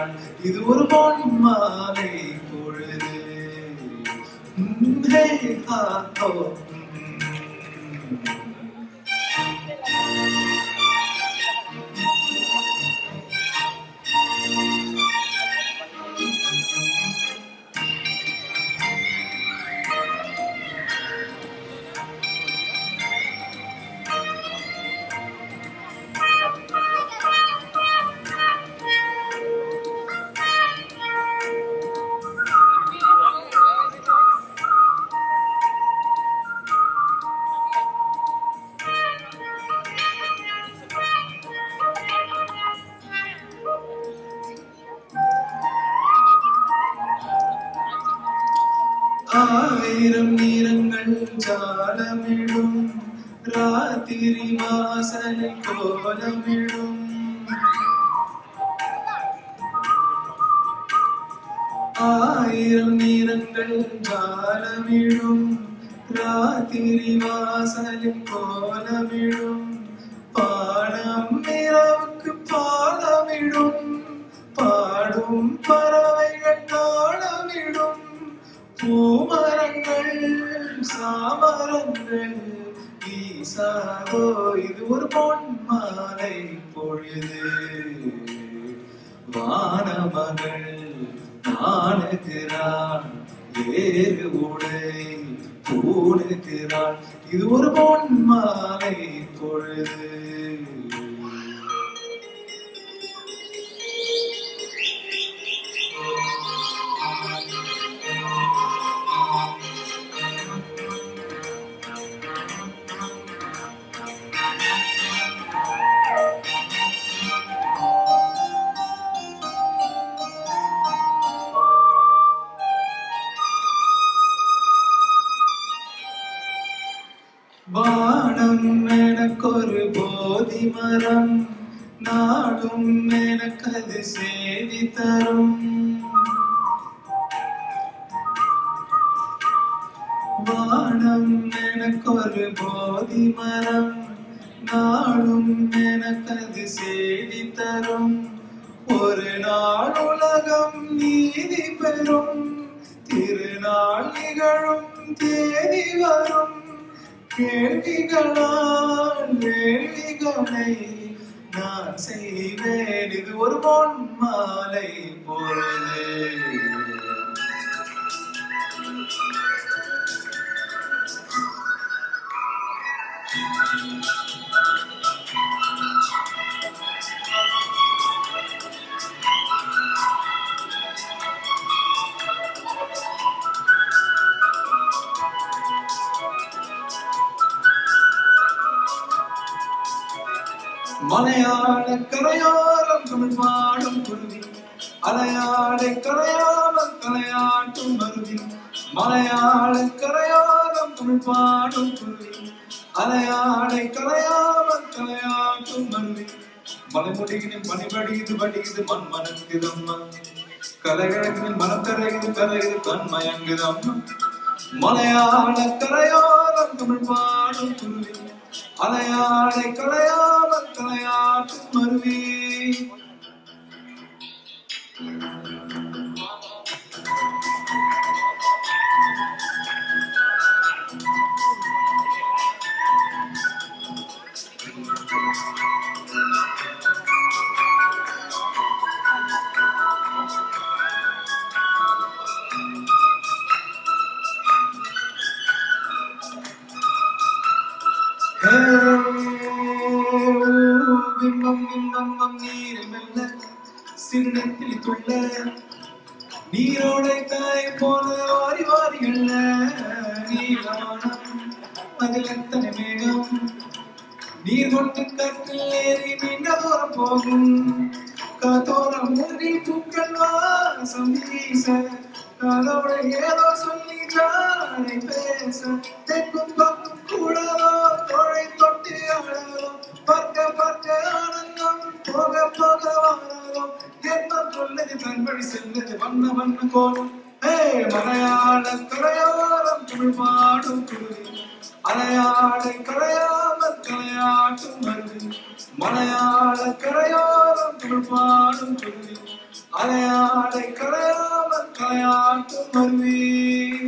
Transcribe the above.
வாழ்கிறான். இது ஒரு பொன் மாலை பொழுது. ஹே ஹா ஹோ. ஆயிரம் நிறங்கள் ஜாலமிடும் ராத்திரி வாசலில் கோலமிடும். ஆயிரம் நிறங்கள் ஜாலமிடும் ராத்திரி வாசலில் கோலமிடும். பாடம் இரவுக்கு பாலமிடும் பாடும் பறவைகள் தாளமிடும். பூமரங்கள் சாமரங்கள் வீசாதோ இது ஒரு பொன் மாலை பொழுது. வானமகள் நாணுகிறாள் வேறு உடை பூணுகிறாள். இது ஒரு பொன் மாலை பொழுது. வானம் எனக்கொரு போதி மரம் நாடும் எனக்கது சேதி தரும். வானம் எனக்கொரு போதி மரம் நாடும் எனக்கது சேதி தரும். ஒரு நாள் உலகம் நீதி பெறும் திருநாள் நிகழும் தேதி வரும். கேள்விகளால் வேள்விகளை நான் செய்வேன். இது ஒரு பொன் மாலை பொழுது. மலையாள கரையோரம் தமிழ் பாடும் குருவி அலையாளை கரையாமல் கலையாட்டும் மருவி. மலையாள கரையோரம் தமிழ் பாடும் குருவி அலையாளை கரையாமல் கலையாட்டும் மருவி. மலைமுடிகினும் பனிபடிது படிக்குது மண் மணக்குதம்மா. கலைகிழக்கினும் மனம் கரையுது கரையுது கண் மயங்குதம்மா. மலையாள கரையோரம் தமிழ் பாடும் குருவி அலையாளை கலையாமல் கலையாட்டும் மருவி. பிம்பம் பிம்பம் நீரில் மெல்ல சிறுநத்தில் துள்ள நீரோடை தாய் போல வாரி வாரிகள்ல நீரானம் அதில் எத்தனை மேகம் நீர் கொண்டு கற்றில் ஏறி நீண்ட தூரம் போகும். காத்தோரம் மூங்கில் பூக்கள் வாசம் வீச அதோட ஏதோ சொல்லி ஜானை பேச. தெற்கும் பக்கம் கூடலோ தோழை தொட்டு ஆடலோ பார்க்க பார்க்க ஆனந்தம் போக போக வாழலோ. எண்ணம் சொல்லது தன்படி செல்வது வண்ண வண்ண கோலம். மலையாள கரையோரம் தமிழ் பாடும் குருவி அலையாளை கரையாமல் கலையாட்டும் மருவி. மலையாள கரையோரம் தமிழ் பாடும் குருவி அலையாடை களையாமல் களையாட்டும் வருவீர்